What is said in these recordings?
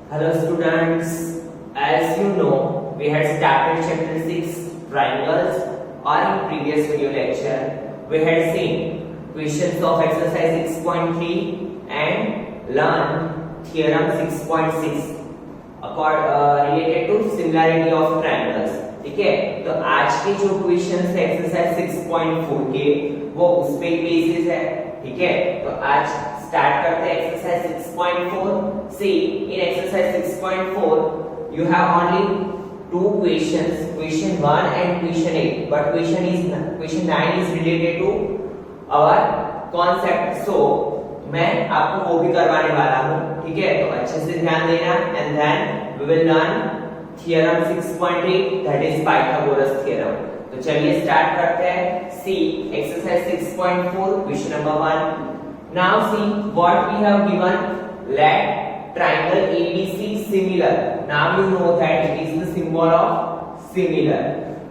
Hello students, as you know, we had started chapter 6 triangles or in previous video lecture, we had seen questions of exercise 6.3 and learned theorem 6.6 related to similarity of triangles. ठीक है, तो आज के जो questions है exercise 6.4 के वो उस पे बेसिस है. ठीक है, तो आज स्टार्ट करते हैं exercise 6.4. See in exercise 6.4 you have only two questions, question 1 and question 8, but question 9 is related to our concept. So मैं आपको वो भी करवाने वाला हूँ. ठीक है, तो अच्छे से ध्यान देना. And then we will learn theorem 6.8 that is Pythagoras theorem. तो चलिए स्टार्ट करते हैं. See exercise 6.4 question number 1. Now see what we have given. Let triangle ABC similar. Now you know that it is the symbol of similar.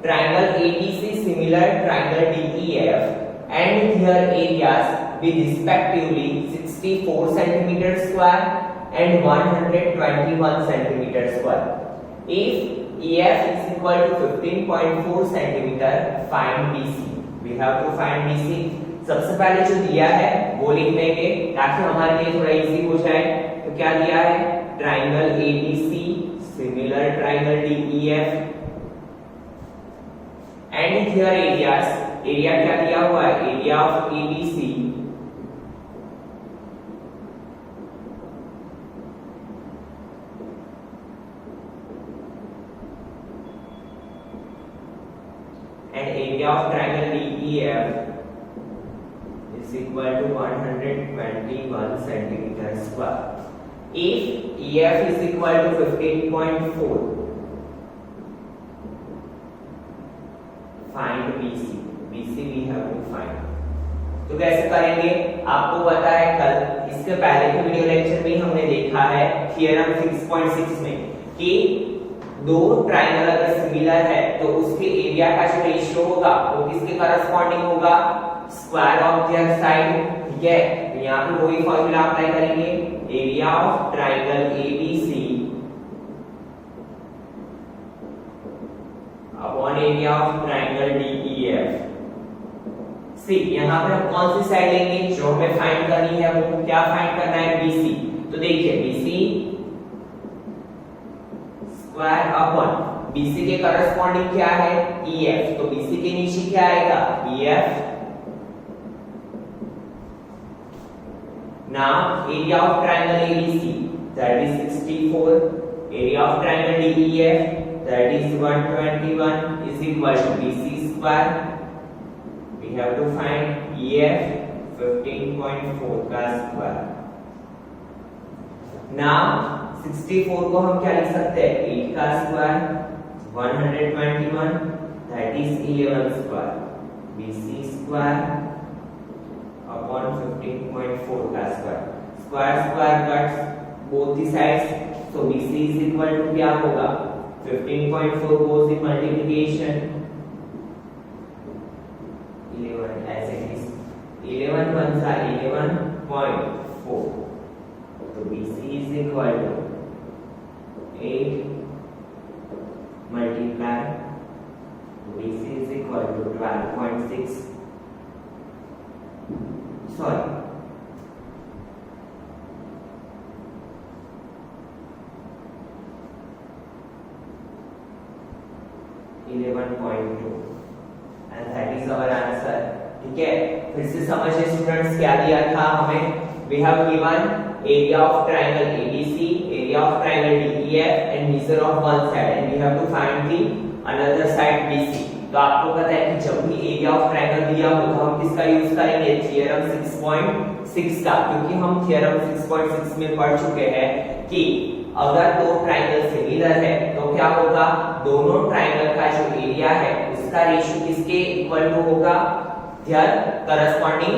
Triangle ABC similar triangle DEF and their areas be respectively 64 centimeter square and 121 centimeter square. If EF is equal to 15.4 centimeter, find BC. We have to find BC. सबसे पहले जो दिया है वो लिख लेंगे ताकि हमारे लिए थोड़ा इजी हो जाए. तो क्या दिया है? Triangle ABC similar triangle DEF and there areas. Area क्या दिया हुआ है? Area of ABC and area of triangle DEF is equal to 121 centimeter square. If EF is equal to 15.4, find BC. BC we have to find. तो कैसे करेंगे? आपको पता है कल इसके पहले के वीडियो लेक्चर में हमने देखा है थियरम 6.6 में कि दो ट्राइंगल अगर सिमिलर है तो उसके एरिया का जो रेशियो होगा वो किसके करस्पॉन्डिंग होगा? Square of their side. ठीक है, तो यहाँ पे वही फॉर्मूला अप्लाई करेंगे. Area of triangle ABC upon area of triangle DEF. सी यहाँ पे हम कौन सी साइड लेंगे? जो हमें फाइंड करनी है वो क्या फाइंड करना है? BC. तो देखिए BC स्क्वायर अपॉन BC के करस्पॉन्डिंग क्या है? EF. तो BC के नीचे क्या आएगा? EF. Now area of triangle ABC that is 64. Area of triangle DEF that is 121 is equal to BC square. We have to find EF 15.4 का square. Now 64 को हम क्या लिख सकते हैं? 8 का square 121 that is 11 square. BC square upon 15.4 का square. Square square cuts both the sides. So BC is equal to क्या होगा? 15.4 goes in multiplication 11 as it is. 11 1 सा 11.4. तो BC is equal to 8 multiply BC is equal to 12.6. Sorry, 11.2 and that is our answer. ठीक है, फिर से समझिए students क्या दिया था हमें. We have given area of triangle ABC, area of triangle DEF and measure of one side and we have to find the another side BC. तो आपको पता है कि जब भी एरिया ऑफ ट्रायंगल दिया हो तो हम किसका यूज करेंगे? थ्योरम 6.6 का, क्योंकि हम थ्योरम 6.6 में पढ़ चुके हैं कि अगर दो ट्रायंगल सिमिलर है तो क्या होगा? दोनों ट्रायंगल का जो एरिया है उसका रेशियो किसके इक्वल टू होगा? Their corresponding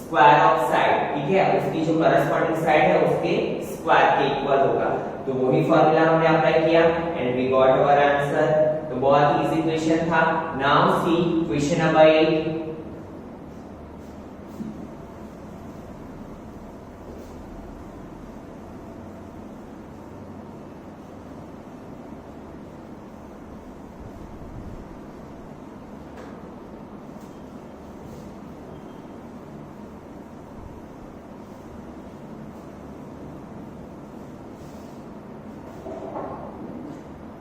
square of side. ठीक है, उसकी जो करस्पॉन्डिंग साइड है उसके स्क्वायर के इक्वल होगा. तो वही फॉर्मूला हमने अप्लाई किया and we got our answer. तो बहुत इजी क्वेश्चन था. Now see question number 8.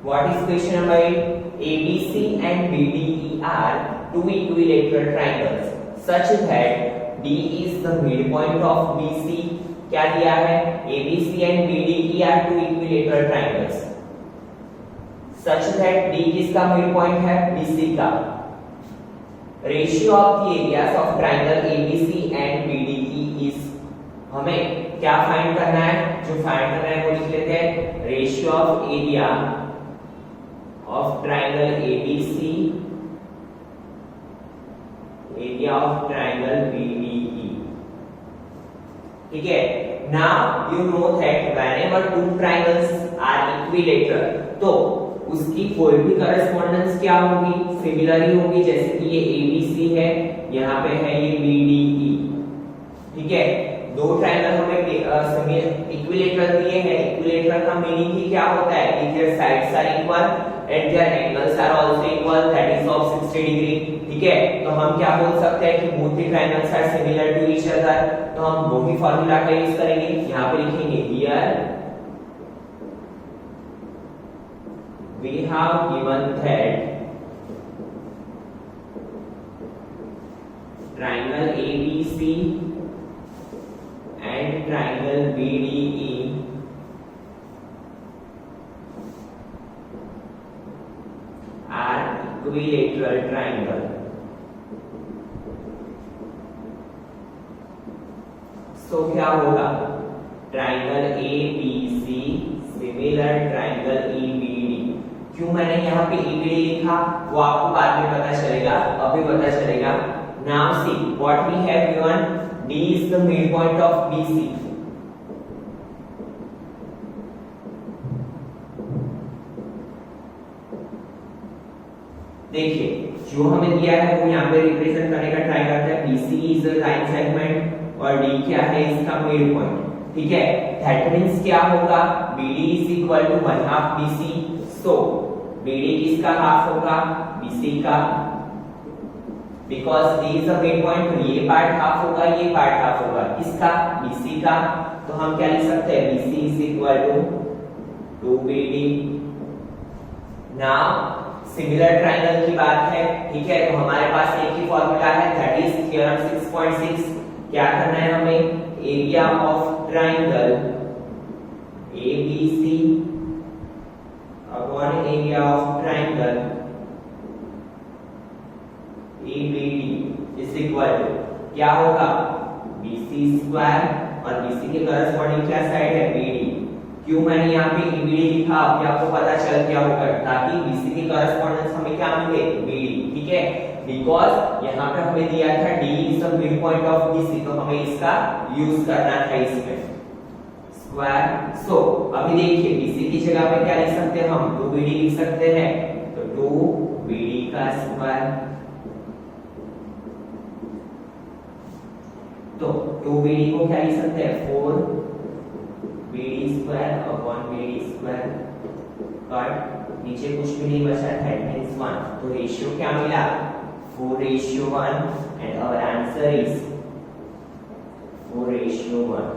What is question number 8? ABC and BDE are two equilateral triangles such that D is the midpoint of BC. क्या दिया है? ABC and BDE are two equilateral triangles such that D किसका midpoint है? BC का. Ratio of the areas of triangle ABC and BDE is, हमें क्या find करना है? जो फाइंड करना है वो लिख लेते हैं. Ratio of area of triangle ABC, area of triangle BDE. ठीक है. Now you know that whenever two triangles are equilateral, तो उसकी कोई भी करस्पॉन्डेंस क्या होगी? सिमिलर ही होगी. जैसे कि ये ABC है, यहाँ पे है ये BDE. ठीक है. दो ट्रायंगल हमें इक्विलेटरल दिए हैं. इक्विलेटरल का मीनिंग ही क्या होता है? कि their sides are equal and their angles are also equal, that is of 60 degree. ठीक है. तो हम क्या बोल सकते हैं कि both the triangles are similar to each other. तो हम वही फार्मूला का यूज करेंगे. यहां पे लिखेंगे here we have given that triangle ABC and triangle BDE are equilateral triangle. So क्या होगा? Triangle ABC similar triangle EBD. क्यों मैंने यहाँ पे EBD लिखा वो आपको बाद में पता चलेगा, अभी पता चलेगा. Now see what we have given. D is the midpoint of BC. देखिए जो हमें दिया है वो यहाँ पे रिप्रेजेंट करने का ट्राई करते हैं. BC is a line segment और D क्या है? इसका मिड पॉइंट. ठीक है. दैट मींस क्या होगा? BD is equal to 1/2 BC. So BD किसका हाफ होगा? BC का. Because D is the midpoint, तो ये पार्ट हाफ होगा, ये पार्ट हाफ होगा. किसका? BC का. तो हम क्या लिख सकते हैं? BC is equal to 2BD. Now similar triangle की बात है. ठीक है. तो हमारे पास एक ही फॉर्मूला है, दैट इज थ्योरम 6.6. क्या करना है हमें? Area of triangle ABC upon area of triangle EBD is equal to क्या होगा? BC स्क्वायर और BC के करस्पॉन्डिंग क्या साइड है? BD. क्यों मैंने यहाँ पे EBD लिखा? अभी आपको पता चल गया होगा, ताकि BC के करस्पॉन्डेंस हमें क्या मिले? BD. ठीक है. बिकॉज यहाँ पे हमें दिया था D is the mid point of BC, तो हमें इसका यूज करना था इसमें स्क्वायर. सो अभी देखिए BC की जगह पे क्या लिख सकते हैं हम? 2BD लिख सकते हैं. तो 2BD का स्क्वायर. तो 2BD को क्या लिख सकते हैं? 4BD square upon BD square. Cut. नीचे कुछ भी नहीं बचा, दैट मींस 1. तो रेशियो क्या मिला? 4:1 and our answer is 4:1.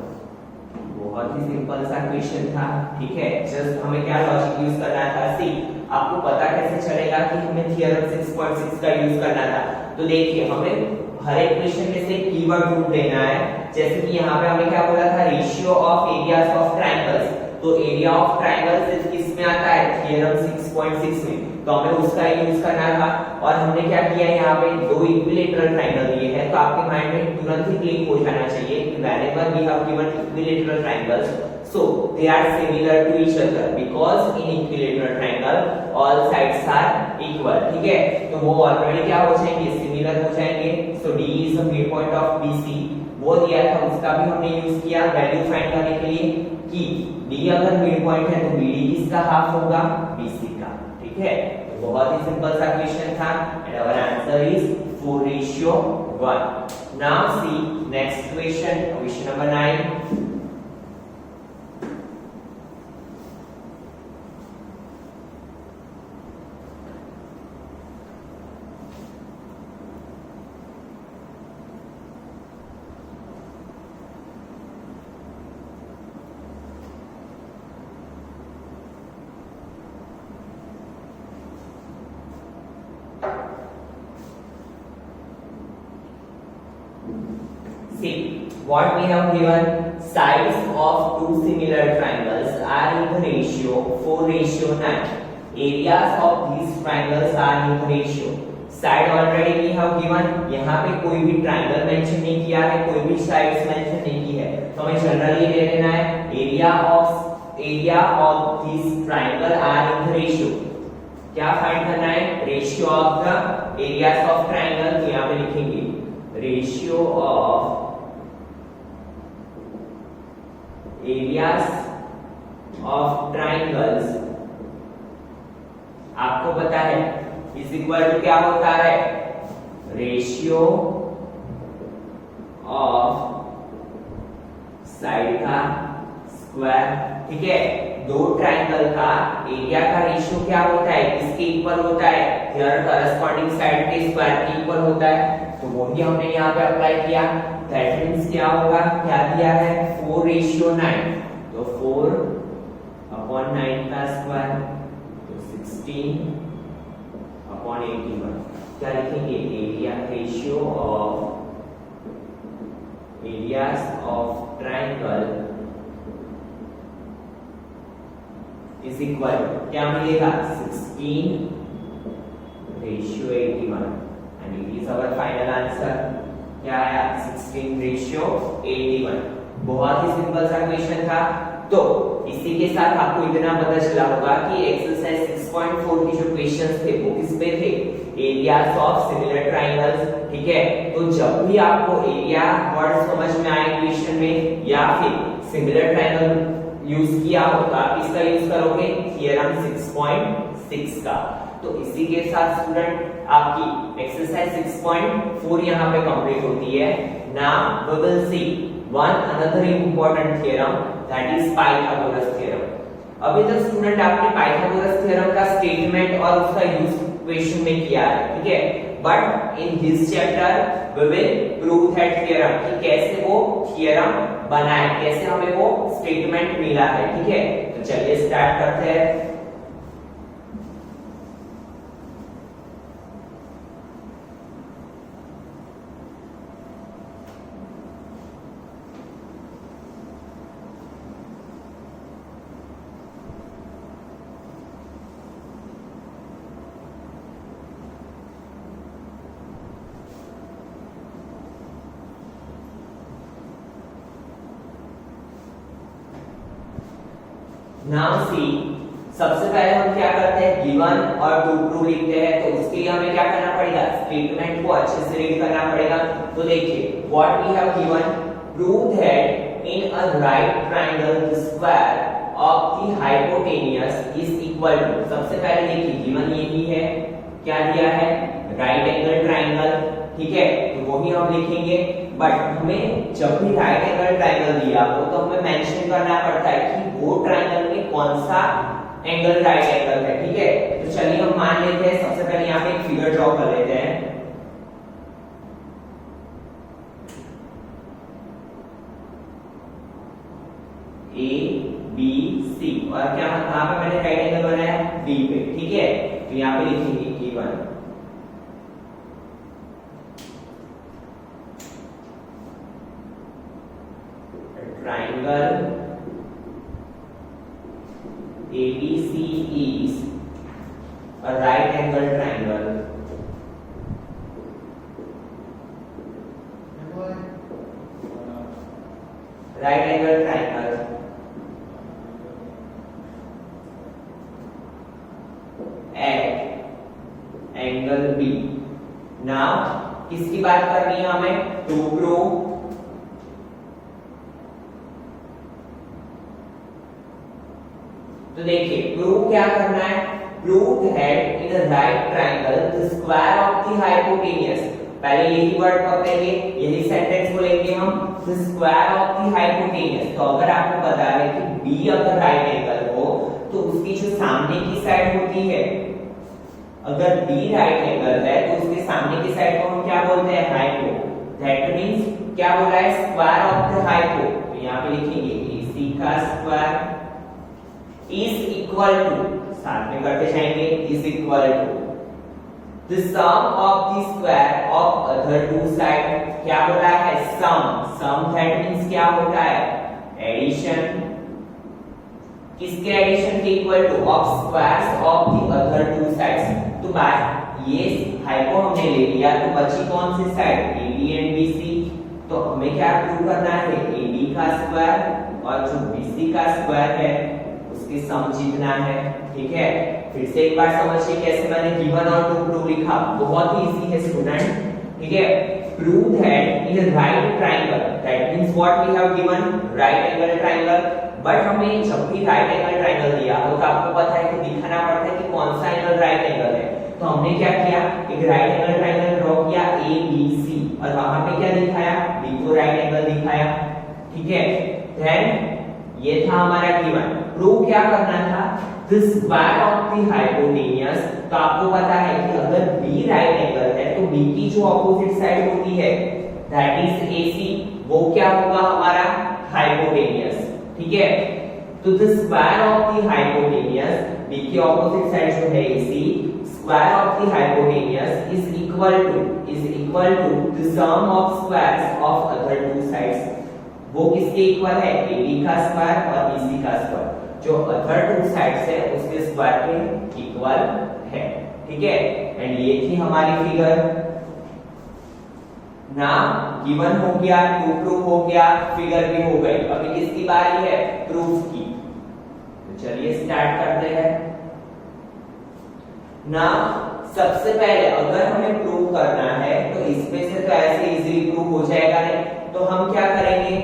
बहुत ही सिंपल सा क्वेश्चन था. ठीक है. जस्ट हमें क्या लॉजिक यूज करना था? सी आपको पता कैसे चलेगा कि हमें थ्योरम 6.6 का यूज करना था? तो देखिए हमें हर एक क्वेश्चन में से कीवर्ड ढूंढ लेना है. जैसे कि यहाँ पे हमें क्या बोला था? Ratio of areas of triangles. तो एरिया ऑफ ट्रायंगल्स किस में आता है? थ्योरम 6.6 में. तो हमें उसका यूज करना था. और हमने क्या किया? यहाँ पे दो इक्विलेटरल ट्रायंगल दिए हैं, तो आपके माइंड में तुरंत ही क्लिक हो जाना चाहिए कि whenever we have given equilateral triangles, so they are similar to each other because in equilateral triangle all sides are equal. ठीक है. तो वो ऑलरेडी क्या हो जाएंगे? सिमिलर हो जाएंगे. So D is the midpoint of BC. वो दिया था, उसका भी हमने यूज किया वैल्यू फाइंड करने के लिए कि D अगर मिड पॉइंट है तो BD किसका हाफ होगा? BC का. ठीक है. तो बहुत ही सिंपल सा क्वेश्चन था and our answer is 4:1. Now see next question, question number 9. what we have given, sides of two similar triangles are in the ratio 4:9. Areas of these triangles are in the ratio. Side already we have given, यहाँ पे कोई भी triangle mention नहीं किया है, कोई भी sides mention नहीं की है, तो हमें जनरली ले लेना है area of these triangle are in the ratio. क्या फाइंड करना है? Ratio of the areas of triangle, तो यहाँ पे लिखेंगे ratio of areas of triangles, आपको पता है इज इक्वल टू क्या होता है, रेशियो ऑफ साइड का स्क्वायर। ठीक है, दो ट्राइंगल का एरिया का रेशियो क्या होता है, किसके इक्वल होता है, देयर करस्पॉन्डिंग साइड के स्क्वायर के इक्वल होता है, तो वो भी हमने यहाँ पे अप्लाई किया। दैट मींस क्या होगा, क्या दिया है 4:9, तो 4/9 का स्क्वायर तो 16/81। क्या लिखेंगे, area ratio of areas of triangle is equal, क्या मिलेगा 16:81 and it is our final answer. क्या आया 16:81। बहुत ही सिंपल सा क्वेश्चन था। तो इसी के साथ आपको इतना पता चला होगा कि एक्सरसाइज 6.4 के जो क्वेश्चंस थे वो किस पे थे, एरियाज ऑफ सिमिलर ट्राइंगल्स। ठीक है, तो जब भी आपको एरिया वर्ड समझ में आए क्वेश्चन में या फिर सिमिलर ट्राइंगल यूज किया हो तो आप इसका यूज करोगे थ्योरम 6.6 का। तो इसी के साथ स्टूडेंट आपकी एक्सरसाइज 6.4 यहाँ पे कंप्लीट होती है। Now we will see one another important theorem, that is Pythagoras theorem. अभी तक स्टूडेंट आपने पाइथागोरस थ्योरम का स्टेटमेंट और उसका यूज क्वेश्चन में किया है। ठीक है, but in this chapter we will prove that theorem कि कैसे वो थ्योरम बना है, कैसे हमें वो स्टेटमेंट मिला है। ठीक है, तो चलिए स्टार्ट करते हैं। नाउ सी, सबसे पहले हम क्या करते हैं, गिवन और टू प्रूव लिखते हैं। तो उसके लिए हमें क्या करना पड़ेगा, स्टेटमेंट को अच्छे से रीड करना पड़ेगा। तो देखिए, what we have given, prove that in a right triangle the square of the hypotenuse is equal to, सबसे पहले देखिए गिवन यही है, क्या दिया है, राइट एंगल ट्रायंगल। ठीक है, तो वही हम लिखेंगे। बट हमें जब भी राइट एंगल ट्रायंगल दिया हो तो हमें मेंशन करना पड़ता है कि वो ट्रायंगल में कौन सा एंगल राइट एंगल है। ठीक है, तो चलिए हम मान लेते हैं, सबसे पहले यहाँ पे एक फिगर ड्रॉ कर लेते हैं। ए बी सी, और क्या कहां पे मैंने राइट एंगल बनाया, बी पे। ठीक है, तो यहाँ पे लिखेंगे E1 triangle ABC is a right angle triangle. Right angle triangle at angle B. Now किसकी बात करनी है हमें, टू प्रूव तो देखिए प्रूव क्या करना है, prove that in a right triangle the square of the hypotenuse, पहले यही वर्ड पकड़ेंगे, यही सेंटेंस बोलेंगे हम, the square of the hypotenuse. तो अगर आपको पता है कि बी अगर राइट एंगल हो तो उसकी जो सामने की साइड होती है, अगर बी राइट एंगल है तो उसके सामने की साइड को हम क्या बोलते हैं, हाइपो। दैट मींस क्या बोला है, स्क्वायर ऑफ द हाइपो। तो यहां पे लिखेंगे AC का स्क्वायर is equal to, साथ में करते जाएंगे, is equal to the sum of the square of other two sides। क्या बोला है, सम दैट मींस क्या होता है, एडिशन, किसके एडिशन के equal to, of squares of the other two sides. तो बाय ये हाइपो हमने ले लिया, तो बची कौन सी साइड, एडी एंड बीसी। तो हमें क्या प्रूव करना है, एडी का स्क्वायर और जो बीसी का स्क्वायर है उसकी सम जीतना है। ठीक है, फिर से एक बार समझिए कैसे मैंने गिवन और टू प्रूव लिखा, बहुत ही इजी है स्टूडेंट। ठीक है, prove that in right triangle, that means what we have given, right angle triangle. But हमें जब भी राइट एंगल ट्रायंगल दिया हो तो आपको पता है कि दिखाना पड़ता है कि कौन सा एंगल राइट एंगल है। तो हमने क्या किया, एक राइट एंगल ट्रायंगल ड्रॉ किया ए बी सी, और वहां पे क्या दिखाया, बी को राइट एंगल दिखाया। ठीक है, देन ये था हमारा गिवन। प्रूव क्या करना था, the square of the hypotenuse. तो आपको पता है कि अगर बी राइट एंगल है तो बी की जो ऑपोजिट साइड होती है दैट इज एसी, वो क्या होगा हमारा हाइपोटेन्यूज। ठीक है, तो the square of the hypotenuse, B की ऑपोजिट साइड जो है AC, square of the hypotenuse is equal to the sum of squares of other two sides. वो किसके इक्वल है, एडी का स्क्वायर और बीसी का स्क्वायर, जो अदर टू साइड्स है उसके स्क्वायर के इक्वल है। ठीक है, एंड ये थी हमारी फिगर ना, गिवन हो गया, टू प्रूव हो गया, फिगर भी हो गई। अभी किसकी बारी है, प्रूफ की। तो चलिए स्टार्ट करते हैं ना। सबसे पहले अगर हमें प्रूव करना है तो इसमें से तो ऐसे इजीली प्रूव हो जाएगा नहीं, तो हम क्या करेंगे,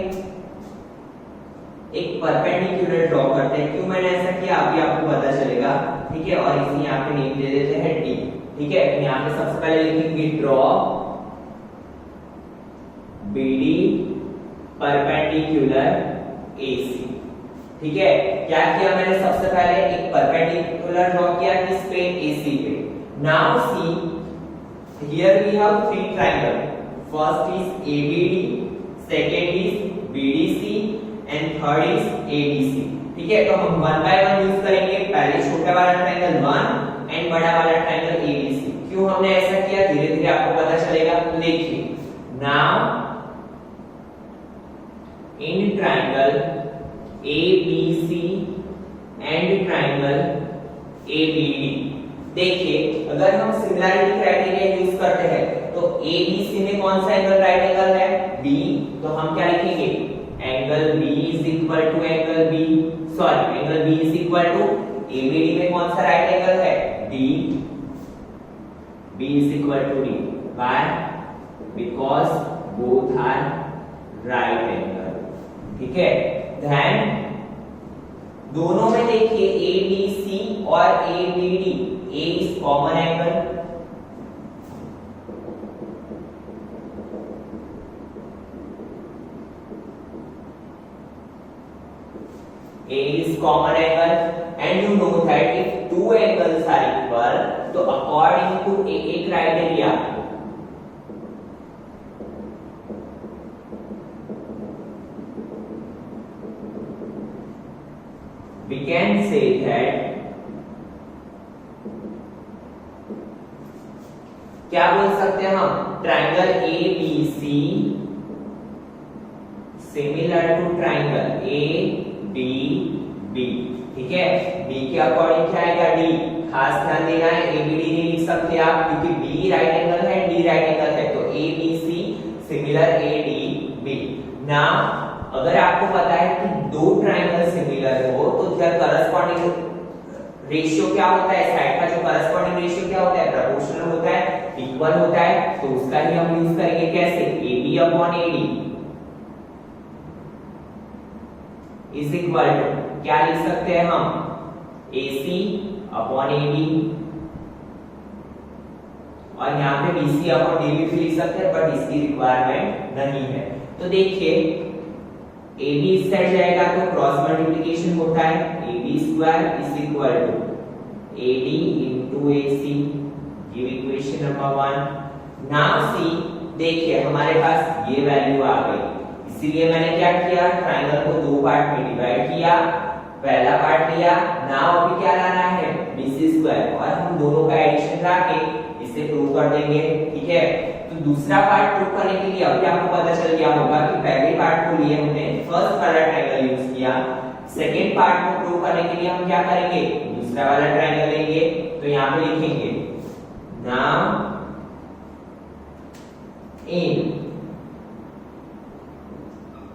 एक परपेंडिकुलर ड्रॉ करते हैं। क्यों मैंने ऐसा किया अभी आपको पता चलेगा। ठीक है, और इसे यहाँ पे नेम दे देते हैं डी। ठीक है, तो यहाँ पे सबसे पहले लिखेंगे ड्रॉ बीडी परपेंडिकुलर एसी। ठीक है, क्या किया मैंने, सबसे पहले एक परपेंडिकुलर ड्रॉ किया किस पे, एसी पे। Now see here we have three triangle, first is ABD, second is BDC and third is ADC. ठीक है, तो हम वन बाय वन यूज करेंगे। पहले छोटा वाला ट्रायंगल 1 एंड बड़ा वाला ट्रायंगल एडीसी। क्यों हमने ऐसा किया, धीरे धीरे आपको पता चलेगा। तो देखिए, now in triangle ABC and triangle ABD, देखिए अगर हम सिमिलैरिटी क्राइटेरिया यूज करते हैं तो ABC में कौन सा एंगल राइट एंगल है, B, तो हम क्या लिखेंगे, angle B is equal to angle B, sorry angle B is equal to ABD में कौन सा राइट एंगल है, D, B is equal to D। Why? Because both are right angle। ठीक है, ध्यान, दोनों में देखिए ABC और ABD, A is common angle, A is common angle, and you know that if two angles are equal, तो according to AA criteria, we can say that, क्या बोल सकते हैं हम, triangle ABC similar to triangle ADB। ठीक है, B के according क्या आएगा, D। खास ध्यान देना है, ABD नहीं लिख सकते आप क्योंकि B राइट एंगल है, D राइट एंगल है, तो ABC सिमिलर ADB। ना अगर आपको पता है कि दो ट्रायंगल सिमिलर हो तो क्या करस्पॉन्डिंग रेशियो क्या होता है, साइड का जो करस्पॉन्डिंग रेशियो क्या होता है, प्रोपोर्शनल होता है, इक्वल होता है। तो उसका ही हम यूज करेंगे कैसे, AB upon AD is equal to, क्या लिख सकते हैं हम, AC अपॉन AD, और यहाँ पे BC अपॉन DB भी लिख सकते हैं, बट इसकी रिक्वायरमेंट नहीं है। तो देखिए AB इस साइड जाएगा तो क्रॉस मल्टीप्लिकेशन होता है, AB square is equal to AD into AC, give equation number 1। Now see, देखिए हमारे पास ये वैल्यू आ गई, इसीलिए मैंने क्या किया, ट्रायंगल को दो पार्ट में डिवाइड किया, पहला पार्ट लिया। नाउ अभी क्या लाना है, BC स्क्वायर, और हम दोनों का एडिशन ला के इसे प्रूव कर देंगे। ठीक है, तो दूसरा पार्ट प्रूव करने के लिए अभी आपको पता चल गया होगा कि पहले पार्ट को लिए हमने फर्स्ट वाला ट्रायंगल यूज किया, सेकेंड पार्ट को प्रूव करने के लिए हम क्या करेंगे, दूसरा वाला ट्रायंगल लेंगे। तो यहाँ पे लिखेंगे नाउ इन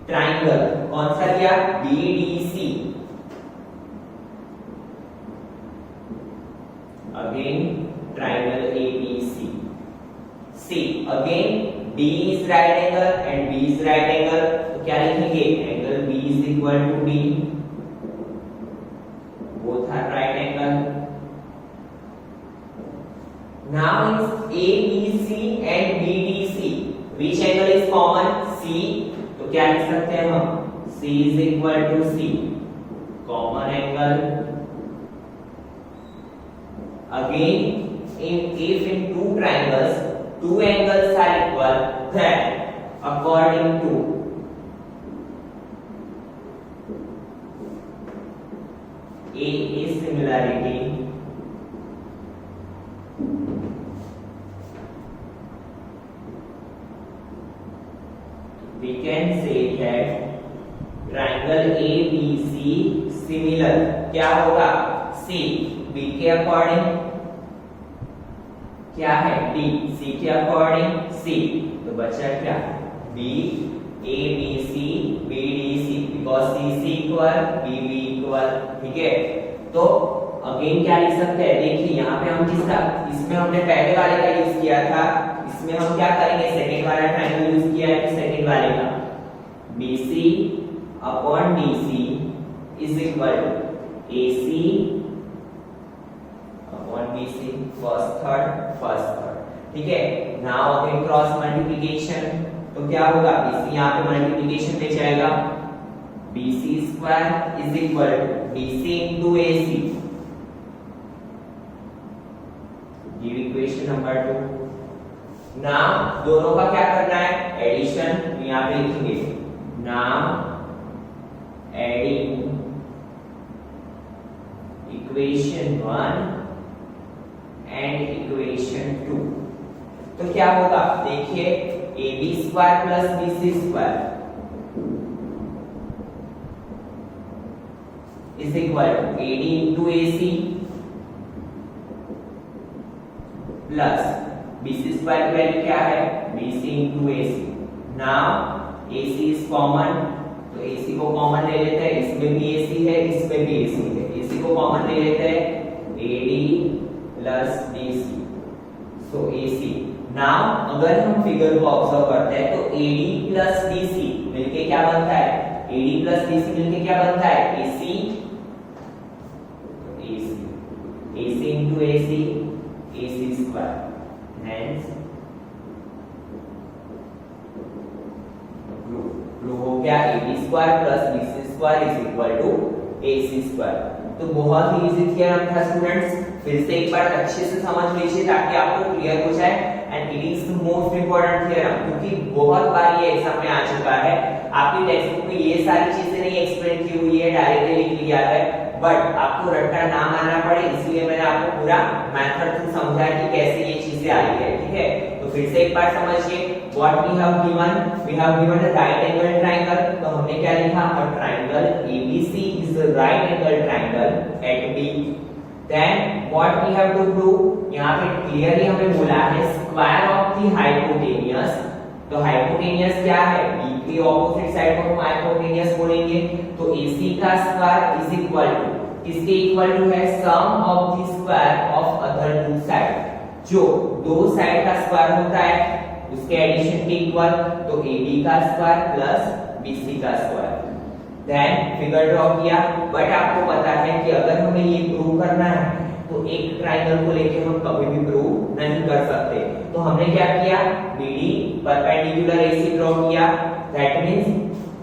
ट्रायंगल, कौन सा लिया, BDC, again triangle ABC, C again D is right angle and B is right angle, तो क्या लिखेंगे, angle B is equal to D, both are right angle. Now is ABC and BDC, which angle is common, C, तो क्या लिख सकते हैं हम, C is equal to C, common angle. Again, if in two triangles, two angles are equal, then according to A similarity, we can say that triangle ABC similar, क्या होगा, C B के according, क्या है, D C के according C, तो बचा क्या, B ABC BDC, because C equal BB equal, ठीक है। तो अगेन क्या लिख सकते हैं, देखिए यहाँ पे हम किसका, इसमें हमने पहले वाले का यूज किया था, इसमें हम क्या करेंगे, सेकेंड वाला ट्रायंगल यूज किया है, तो सेकेंड वाले का BC upon DC is equal to AC upon BC, first third, ठीक है। नाउ अगेन क्रॉस मल्टीप्लिकेशन, तो क्या होगा, BC यहाँ पे मल्टीप्लिकेशन पे जाएगा, BC square is equal to BC into AC, give equation number 2। Now दोनों का क्या करना है, एडिशन, यहाँ पे लिखेंगे now adding equation 1 and equation 2, तो क्या होगा, देखिए AB square plus BC square is equal to AD into AC plus BC square की वैल्यू क्या है, BC into AC। Now AC is common, तो AC को कॉमन ले लेते हैं, इसमें भी AC है, इसमें भी AC है, AC को कॉमन ले लेते हैं, AD प्लस BC, सो AC। नाउ अगर हम फिगर को ऑब्जर्व करते हैं तो AD प्लस BC मिलके क्या बनता है, AD प्लस BC मिलके क्या बनता है, AC, AC into AC, AC square, hence prove हो गया AB square plus BC square is equal to AC square. तो बहुत ही इजी थ्योरम था स्टूडेंट्स, फिर से एक बार अच्छे से समझ लीजिए ताकि आपको क्लियर हो जाए, and it is the most important theorem, क्योंकि बहुत बार ये एग्जाम में आ चुका है, आपकी टेक्स्ट बुक में ये सारी चीजें नहीं एक्सप्लेन की हुई है, डायरेक्टली लिख लिया है, बट आपको रट्टा ना मारना पड़े इसलिए मैंने आपको पूरा मेथड समझाया कि कैसे ये चीजें आई है, ठीक है। तो फिर से एक बार समझिए, what we have given a right angle triangle, तो हमने क्या लिखा, a triangle ABC is a right angle triangle at B। Then what we have to prove, यहाँ पे क्लियरली हमें बोला है स्क्वायर ऑफ द हाइपोटेनियस, तो हाइपोटेनियस क्या है, B की ऑपोजिट साइड को हम हाइपोटेनियस बोलेंगे, तो AC का स्क्वायर इज इक्वल टू, किसके इक्वल टू है, sum of the square of other two side, जो दो साइड का स्क्वायर होता है उसके एडिशन के इक्वल, तो AB का स्क्वायर प्लस BC का स्क्वायर। देन फिगर ड्रॉ किया, बट आपको पता है कि अगर हमें ये प्रूव करना है तो एक ट्रायंगल को लेके हम कभी भी प्रूव नहीं कर सकते, तो हमने क्या किया, BD परपेंडिकुलर AC ड्रॉ किया, that means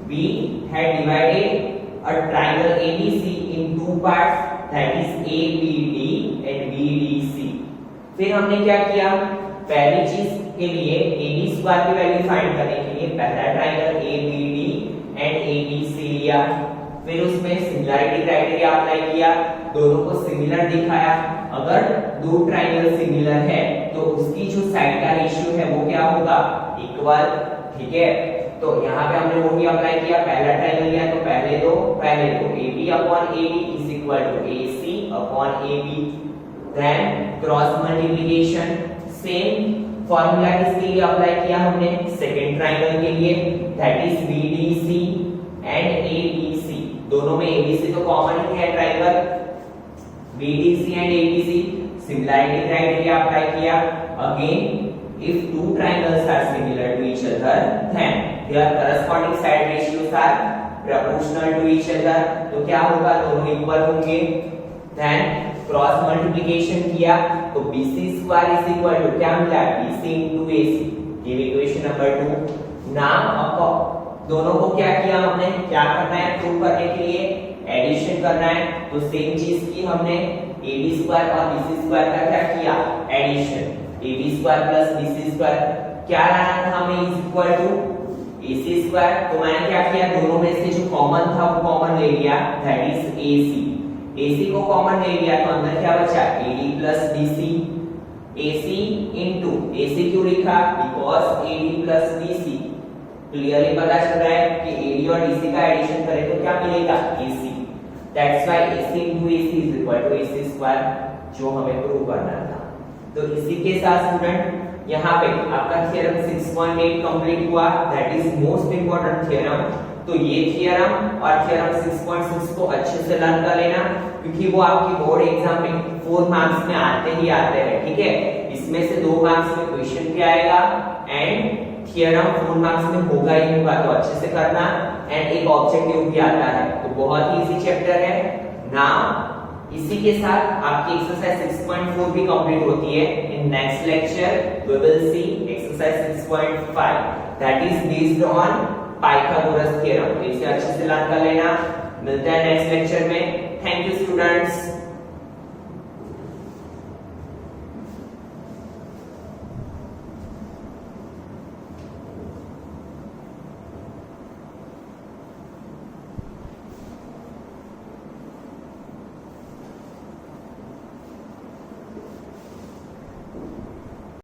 we had divided a triangle ABC in two parts, that is ABD and BDC। फिर हमने क्या किया, पहली चीज के लिए AB स्क्वायर की वैल्यू फाइंड करने के लिए पहला ट्रायंगल ABD एंड ABC लिया, फिर उसमें सिमिलरिटी क्राइटेरिया अप्लाई किया, दोनों को सिमिलर दिखाया, अगर दो ट्रायंगल सिमिलर है तो उसकी जो साइड का रेशियो है वो क्या होगा, इक्वल। ठीक है, तो यहाँ पे हमने वो भी अप्लाई किया, पहला ट्रायंगल लिया तो पहले दो AB upon AB is equal to AC upon AB। Then cross multiplication, same formula किसके लिए अप्लाई किया हमने, सेकंड ट्रायंगल के लिए, that is BDC and ABC। दोनों में ABC तो कॉमन ही है triangle, BDC and ABC similarity criteria apply किया। Again if two triangles are similar to each other then their corresponding side ratios are proportional to each other, तो क्या होगा, दोनों इक्वल होंगे। then क्रॉस मल्टीप्लिकेशन किया तो BC square is equal to क्या मिला, BC into AC, ये इक्वेशन नंबर 2। नाउ अब दोनों को क्या किया हमने, क्या करना है, प्रूव करने के लिए एडिशन करना है, तो सेम चीज की हमने AB स्क्वायर और BC स्क्वायर का क्या किया, addition. AB square plus BC square क्या लाना था हमें, is equal to AC square. तो मैंने क्या किया, दोनों में से जो कॉमन था वो कॉमन ले लिया, दैट इज AC। AC को कॉमन ले लिया तो अंदर क्या बचा, AD plus BC। AC into AC क्यों लिखा, because AD plus BC clearly पता चल रहा है कि AD और DC का एडिशन करें तो क्या मिलेगा, AC। That's why AC into AC is equal to AC square, जो हमें प्रूव करना था। तो इसी के साथ स्टूडेंट यहाँ पे आपका थ्योरम 6.8 कंप्लीट हुआ, that is most important theorem. तो ये थ्योरम और थ्योरम 6.6 को अच्छे से लर्न कर लेना, क्योंकि वो आपकी बोर्ड एग्जाम में 4 मार्क्स में आते ही आते हैं। ठीक है, इसमें से 2 मार्क्स में क्वेश्चन भी आएगा एंड थ्योरम 4 मार्क्स में होगा ही होगा, तो अच्छे से करना। एंड एक ऑब्जेक्टिव भी आता है, तो बहुत ही इजी चैप्टर है ना। इसी के साथ आपकी एक्सरसाइज 6.4 भी कंप्लीट होती है। In next lecture we will see exercise 6.5 that is based on Pythagoras theorem. इसे अच्छे से लर्न कर लेना। मिलते हैं नेक्स्ट लेक्चर में। Thank you students.